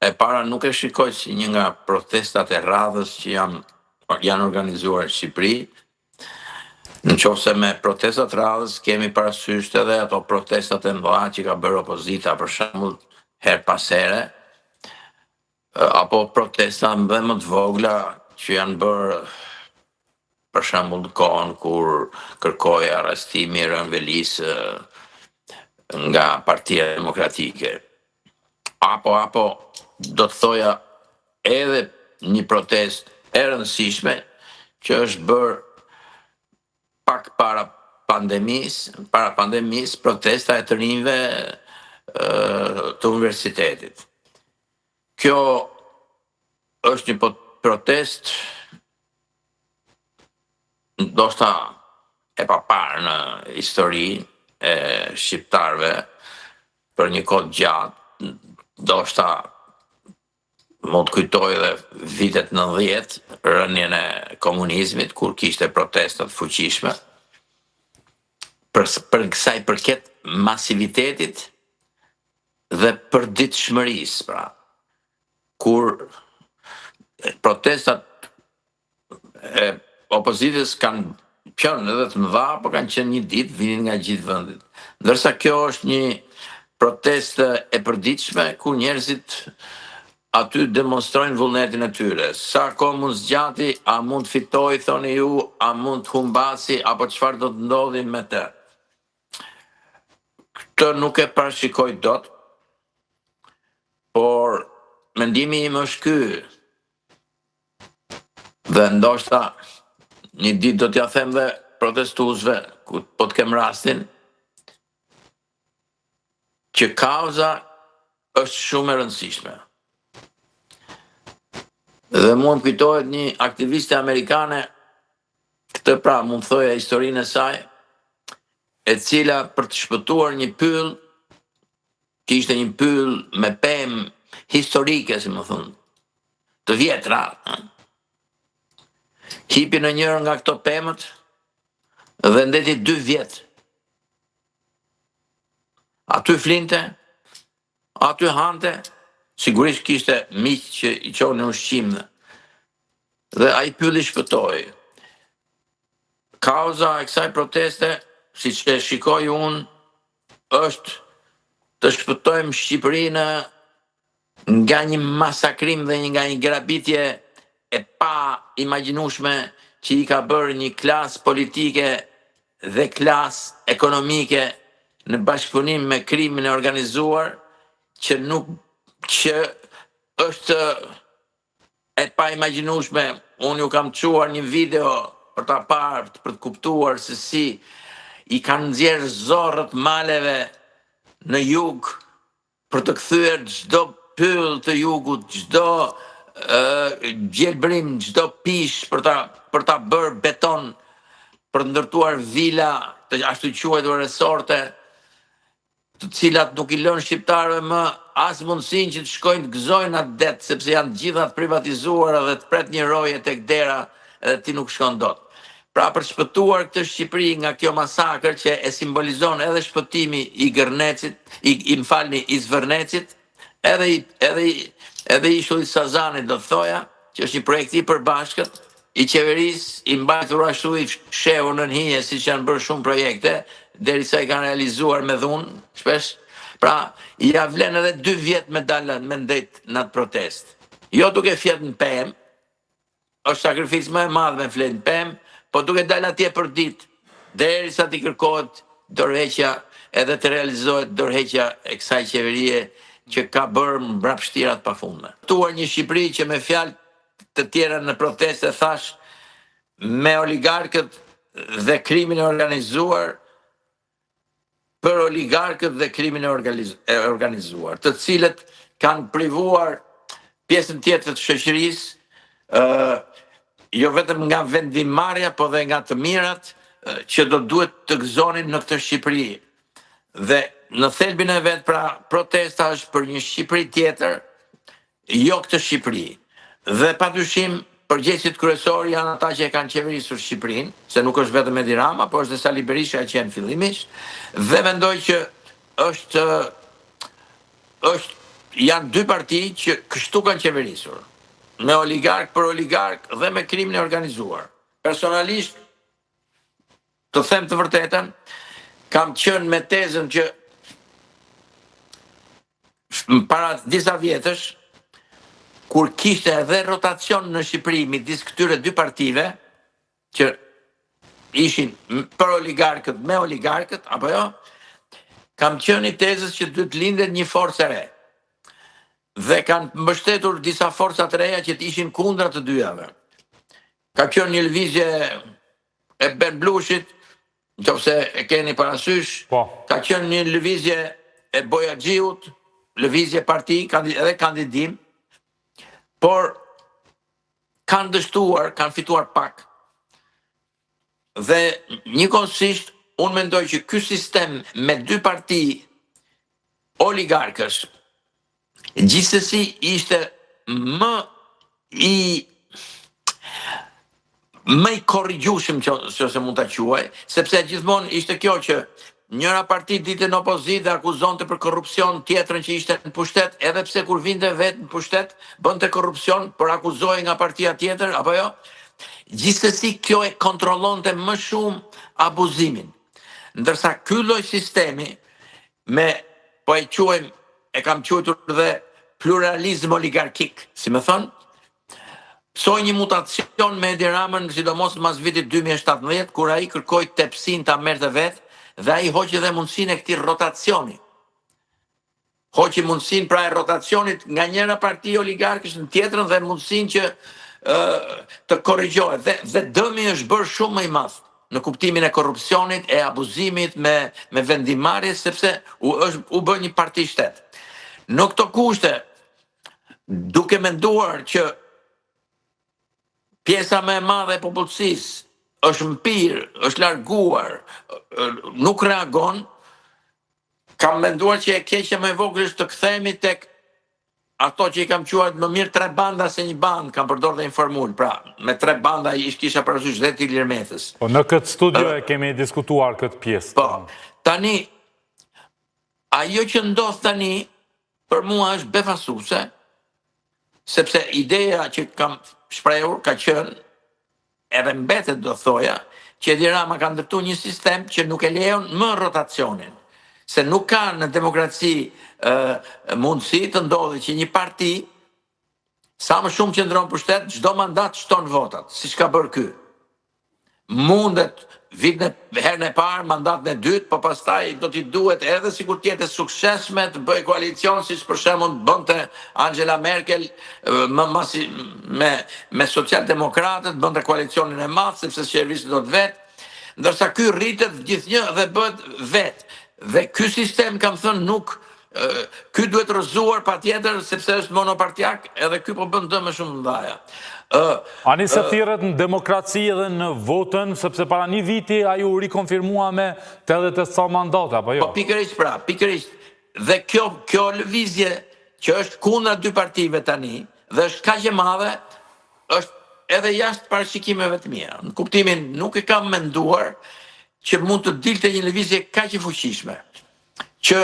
e para nuk e shikoj si një nga protestat e radhës që janë organizuar në Shqipëri, në qoftë se me protestat radhës kemi parasysh edhe ato protestat e mëdha që ka bërë opozita, për shembull her pas here, apo protesta më të vogla që janë bërë për shembull në kohën kur kërkoi arrestimi Rën Velis nga Partia Demokratike. Apo do të thoja edhe një protestë e rëndësishme që është bërë pak para pandemisë, protesta e të rinjve të universitetit. Kjo është një protestë ndoshta e paparë në histori e shqiptarëve për një kohë gjatë, ndoshta mund të kujtoj edhe vitet 90, rënien e komunizmit, kur kishte protestat fuqishme, për kësaj përket masivitetit dhe përditshmërisë, pra, kur protestat e opozitës kanë qenë edhe të mëdha, po kanë qenë një ditë, vinin nga gjithë vendit. Ndërsa kjo është një protestë e përditshme, ku njerëzit aty demonstrojnë vullnetin e tyre. Sa kohë mund zgjati, a mund fitoj, thoni ju, a mund humbasi, apo çfarë do të ndodhi me të. Këtë nuk e parashikoj dot, por mendimi im është ky. Dhe ndoshta një ditë do t'ja them dhe protestuesve, po të kem rastin, që kauza është shumë e rëndësishme. Dhe mund kujtohet një aktiviste amerikane, këtë pra mund thoja historinë e saj, e cila për të shpëtuar një pyll, kishte një pyll me pemë historike, si më thonë, të vjetra, hipi në njërë nga këto pemët dhe ndeti 2 vjetë. Aty flinte, aty hante, sigurisht kishte miq që i qonë në ushqim dhe ai pylli shpëtoi. Kauza e kësaj proteste, siç e shikoj unë, është të shpëtojmë Shqipërinë nga një masakrim dhe nga një grabitje e pa imagjinueshme që i ka bërë një klasë politike dhe klasë ekonomike në bashkëpunim me krimin e organizuar, që është e pa imagjinueshme. Unë ju kam çuar një video për ta parë, për të kuptuar se si i kanë nxjerrë zorrët maleve në jug për të kthyer çdo pyll të jugut, çdo gjelbrim, çdo pish për ta bërë beton, për të ndërtuar vila, të ashtu quajtur resorte, të cilat nuk i lënë shqiptarëve më as mundësinë që të shkojnë të gëzojnë atë det, sepse janë të gjitha të privatizuara dhe të pret një roje tek dera edhe ti nuk shkon dot. Pra për shpëtuar këtë Shqipëri nga kjo masakër që e simbolizon edhe shpëtimi i Gërnecit, i Zvërnecit, edhe ishullit Sazanit, do të thoja, që është një projekt i përbashkët, i qeverisë, i mbajtur ashtu i shehur në hije, siç janë bërë shumë projekte, derisa i kanë realizuar me dhunë, shpesh. Pra, ja vlen edhe 2 vjet me dalë me ndet në atë protestë. Jo duke fjetë në pemë, është sakrificë më e madhe me fletë në pemë, po duke dalë atje për ditë, derisa t'i kërkohet dorëheqja edhe të realizohet dorëheqja e kësaj qeverie që ka bërë mbrapshtira të pafundme. Tuar një Shqipëri që me fjalë të tjera në proteste thash, me oligarkët dhe krimin e organizuar, për oligarkët dhe krimin e organizuar, të cilët kanë privuar pjesën tjetër të shoqërisë, jo vetëm nga vendimarrja, po dhe nga të mirat që do duhet të gëzonin në këtë Shqipëri. Dhe në thelbin e vet, pra, protesta është për një Shqipëri tjetër, jo këtë Shqipëri. Dhe padyshim përgjegjësit kryesorë janë ata që e kanë qeverisur Shqipërinë, se nuk është vetëm Edi Rama, por është dhe Sali Berisha që janë fillimisht, dhe mendoj që është janë dy parti që kështu kanë qeverisur, me oligark për oligark dhe me krimin e organizuar. Personalisht, të them të vërtetën, kam qenë me tezën që para disa vjetësh, kur kishte edhe rotacion në Shqipëri midis këtyre dy partive, që ishin për oligarkët me oligarkët, apo jo, kam qenë i tezës që duhet lindet një forcë e re. Dhe kanë mbështetur disa forca të reja që ishin kundra të dyjave. Ka qenë një lëvizje e Ben Blushit, nëse e keni parasysh, ka qenë një lëvizje e Bojaxhiut, lëvizje parti edhe kandidim, por kanë dështuar, kanë fituar pak. Dhe njëkohësisht, unë mendoj që ky sistem me dy parti oligarkësh, gjithsesi ishte më i korrigjueshëm që se mund ta quaj, sepse gjithmonë ishte kjo që njëra parti dilte në opozitë dhe akuzonte për korrupsion tjetrën që ishte në pushtet, edhe pse kur vinte vetë në pushtet, bënte korrupsion, por akuzohej nga partia tjetër, apo jo? Gjithsesi kjo e kontrollonte më shumë abuzimin. Ndërsa ky lloj sistemi me, po e quajmë, e kam quajtur dhe pluralizm oligarkik, si më thon, psoi një mutacion me Edi Ramën, sidomos mas vitit 2017, kur ai kërkoi tepsin ta merrte vetë, dhe ai hoqi dhe mundësinë e këtij rotacioni. Hoqi mundësinë pra e rotacionit nga njëra parti oligarkësh në tjetrën dhe mundësinë që të korrigjohet. Dhe dëmi është bërë shumë më i madh në kuptimin e korrupsionit, e abuzimit me vendimarrje, sepse u bë një parti shtet. Në këto kushte, duke menduar që pjesa më e madhe e popullsisë është mpirë, është larguar, nuk reagon, kam menduar që e keqja më e vogël është të kthehemi tek ato që i kam quajtur më mirë 3 banda se një band, kam përdorur dhe një formulë. Pra, me 3 banda kisha parasysh dhe Ilir Metës. Po në këtë studio e kemi diskutuar këtë pjesë. Po, tani ajo që ndodh tani për mua është befasuese, sepse ideja që kam shprehur ka qenë edhe mbetet do thoja, që Edi Rama ka ndërtuar një sistem që nuk e lejon më rotacionin. Se nuk ka në demokraci mundësi të ndodhi që një parti, sa më shumë qëndron pushtet, çdo mandat shton votat, siç ka bërë ky. Mundet herën e parë, mandatën e dytë, po pastaj do t'i duhet edhe sikur të jetë suksesshme të bëj koalicion, siç për shembull bënte Angela Merkel me socialdemokratët, bënte koalicionin e madh sepse qeverisja do të vetë, ndërsa ky rritet gjithnjë dhe bëhet vetë. Dhe ky sistem, kam thënë, nuk ky duhet rrëzuar patjetër sepse është monopartiak, edhe ky po bën dëm shumë mëdha. Ani se thirret në demokraci edhe në votën, sepse para një viti ai u rikonfirmua me 88 mandate, apo jo? Po pikërisht. Dhe kjo lëvizje që është kundër dy partive tani, dhe është kaq e madhe, është edhe jashtë parashikimeve të mia. Në kuptimin nuk e kam menduar që mund të dilte një lëvizje kaq e fuqishme, që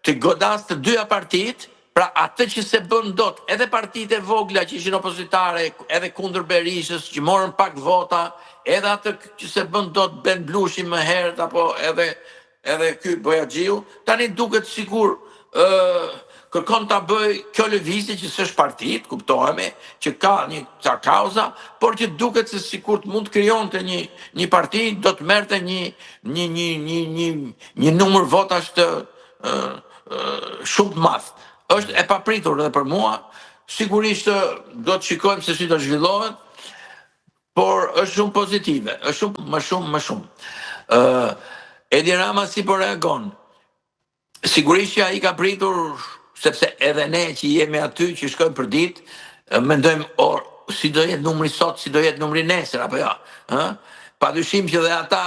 të godas të dyja partitë. Pra atë që se bën dot, edhe partitë e vogla që ishin opozitare, edhe kundër Berishës, që morën pak vota, edhe atë që se bën dot Ben Blushi më herët, apo edhe ky Bojaxhiu, tani duket sikur kërkon ta bëj kjo lëvizje që s'është partit, kuptohemi, që ka një ca kauza, por që duket se sikur mund të krijonte një parti, do të merrte një numër votash të shumë të madh. Është e papritur edhe për mua, sigurisht do të shikojmë se si do zhvillohet, por është shumë pozitive, është më shumë. Edi Rama si po reagon? Sigurisht që ai ka pritur, sepse edhe ne që jemi aty, që shkojmë për ditë, mendojmë si do jetë numri sot, si do jetë numri nesër, apo jo. Padyshim që dhe ata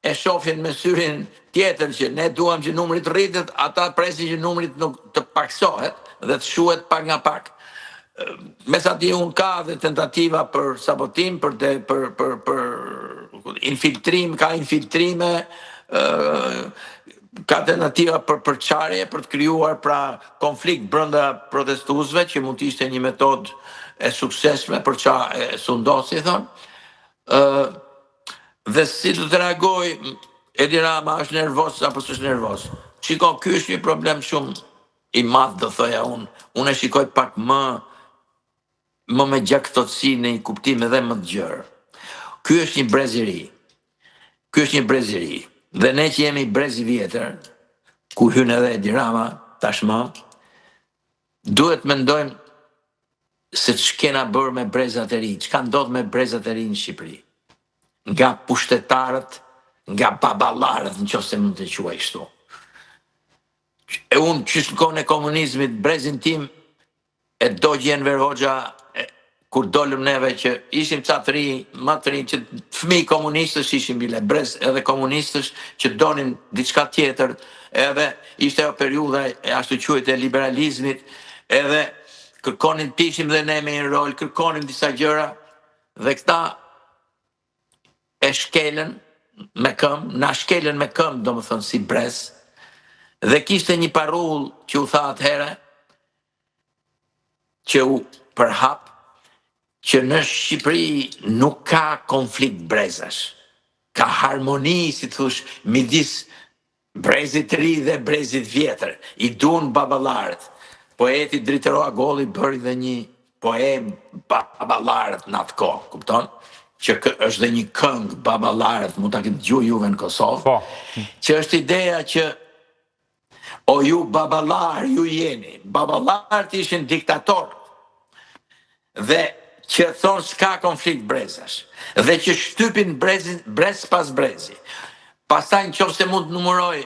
e shohin me syrin tjetër që ne duam që numri të rritet, ata presin që numri të paksohet dhe të shuhet pak nga pak. Me sa di unë ka dhe tentativa për sabotim, për infiltrim, ka infiltrime, ka alternativa për përçarje, për të krijuar pra konflikt brenda protestuesve, që mund të ishte një metodë e suksesshme për çfarë sundosi thon. Dhe si do të reagoj, Edi Rama është nervoz apo s'është nervoz? Shiko, ky është një problem shumë i madh, do thoja unë. Unë e shikoj pak më me gjaktotësi në një kuptim edhe më të gjerë. Ky është një brez i ri. Ky është një brez i ri. Dhe ne që jemi brez i vjetër, ku hyn edhe Edi Rama tashmë, duhet mendojmë se ç'kena bërë me brezat e ri, ç'ka ndodh me brezat e ri në Shqipëri. Nga pushtetarët, nga baballarët, nëse mund të quaj kështu. E unë që në kohën e komunizmit, brezin tim e dogji Enver Hoxha, kur dolëm neve që ishim ca të ri, më të ri, që fëmijë komunistësh ishim bile, brez edhe komunistësh që donin diçka tjetër, edhe ishte ajo periudha e ashtu quhet e liberalizmit, edhe kërkonin të ishim dhe ne me një rol, kërkonin disa gjëra, dhe këta e shkelen me këmbë, na shkelen me këmbë, do më thënë, si brez, dhe kishte një parull që u tha atëhere, që u përhap, që në Shqipëri nuk ka konflikt brezash. Ka harmoni, si të thush, midis brezit ri dhe brezit vjetër. I duan baballarët. Poeti Dritoa Golli bëri dhe një poem baballarët në atë kohë, kupton? Që është dhe një këngë baballarët, mund ta keni dëgjuar juve në Kosovë. Që është ideja që o ju baballar ju jeni. Baballarët ishin diktatorë. Dhe që thonë s'ka konflikt brezash, dhe që shtypin brez pas brezi. Pastaj nëse mund të numëroj,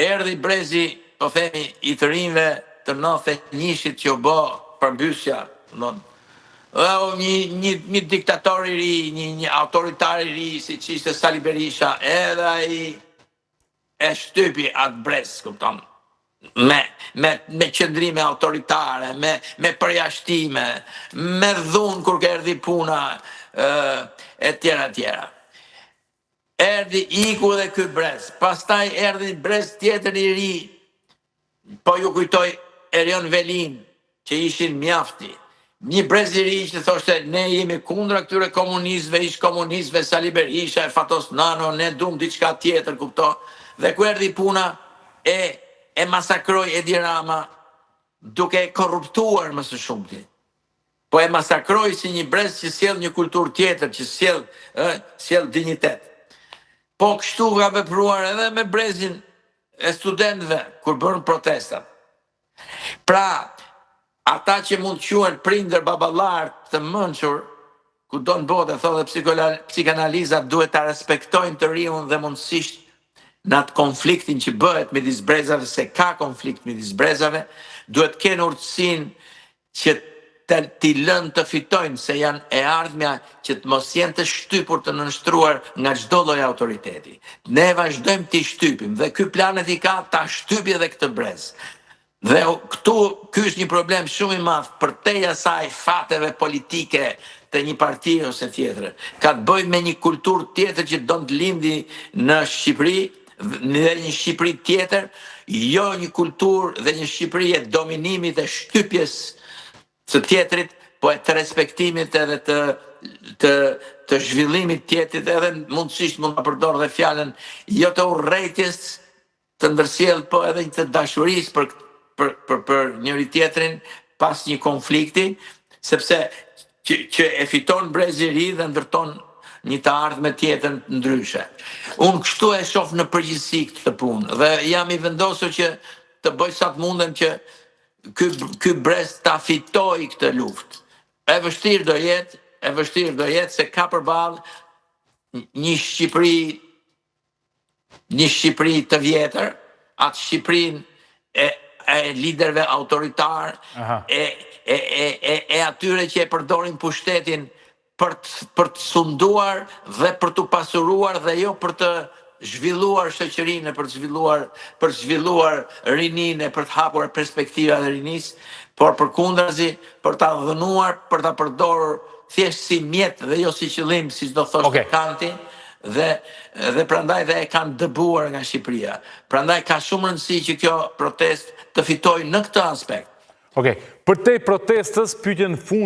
erdhi brezi, po themi, i të rinjve të 91-shit që u bë përmbysja, një diktator i ri, një autoritar i ri, si që ishte Sali Berisha, edhe ai e shtypi atë brez, kupton. Me qëndrime autoritare, me përjashtime, me dhunë kur ka erdhi puna, e tjera. Erdhi iku dhe ky brez, pastaj erdhi brez tjetër i ri, po ju kujtoj Erion Velin, që ishin mjafti. Një brez i ri që thoshte, ne jemi kundra këtyre komunistëve, ish komunistëve, Sali Berisha, e Fatos Nano, ne dum diçka tjetër, kupto. Dhe ku erdhi puna, e masakroj Edi Rama duke korruptuar më së shumti. Po e masakroj si një brez që sjell një kulturë tjetër, që sjell dinjitet. Po kështu ka vepruar edhe me brezin e studentëve kur bën protestat. Pra, ata që mund të quhen prindër baballar të mençur, ku do në botë, thotë psikanaliza duhet ta respektojnë të riun dhe mundësisht në atë konfliktin që bëhet midis brezave, se ka konflikt midis brezave, duhet kenë urtësinë që t'i lënë të fitojnë, se janë e ardhmja që të mos jenë të shtypur, të nënshtruar nga çdo lloj autoriteti. Ne vazhdojmë t'i shtypim, dhe ky planet i ka ta shtypi edhe këtë brez. Dhe ky është një problem shumë i madh përtej asaj fateve politike të një partie ose tjetër. Ka të bëjë me një kulturë tjetër që do të lindi në Shqipëri, dhe një Shqipëri tjetër, jo një kulturë dhe një Shqipëri e dominimit e shtypjes së tjetrit, po e të respektimit edhe të zhvillimit tjetrit, edhe mundësisht mund të përdor dhe fjalën jo të urrejtjes të ndërsjell, po edhe të dashurisë për njëri tjetrin pas një konflikti, sepse që e fiton brezi i ri dhe ndërton një të ardhme tjetër ndryshe. Unë kështu e shoh në përgjithësi këtë punë, dhe jam i vendosur që të bëj sa të mundem që ky brez ta fitoj këtë luftë. E vështirë do jetë se ka përballë një Shqipëri të vjetër, atë Shqipërinë e liderëve autoritar, e atyre që e përdorin pushtetin për të sunduar dhe për të pasuruar, dhe jo për të zhvilluar shoqërinë, për të zhvilluar rininë, për të hapur perspektiva dhe rinisë, por përkundrazi për ta dhënuar, për ta përdorur thjesht si mjet dhe jo si qëllim, siç do thoshte Kanti, dhe prandaj dhe e kanë dëbuar nga Shqipëria. Prandaj ka shumë rëndësi që kjo protestë të fitojë në këtë aspekt. Okej, për te protestës, pyetjen fund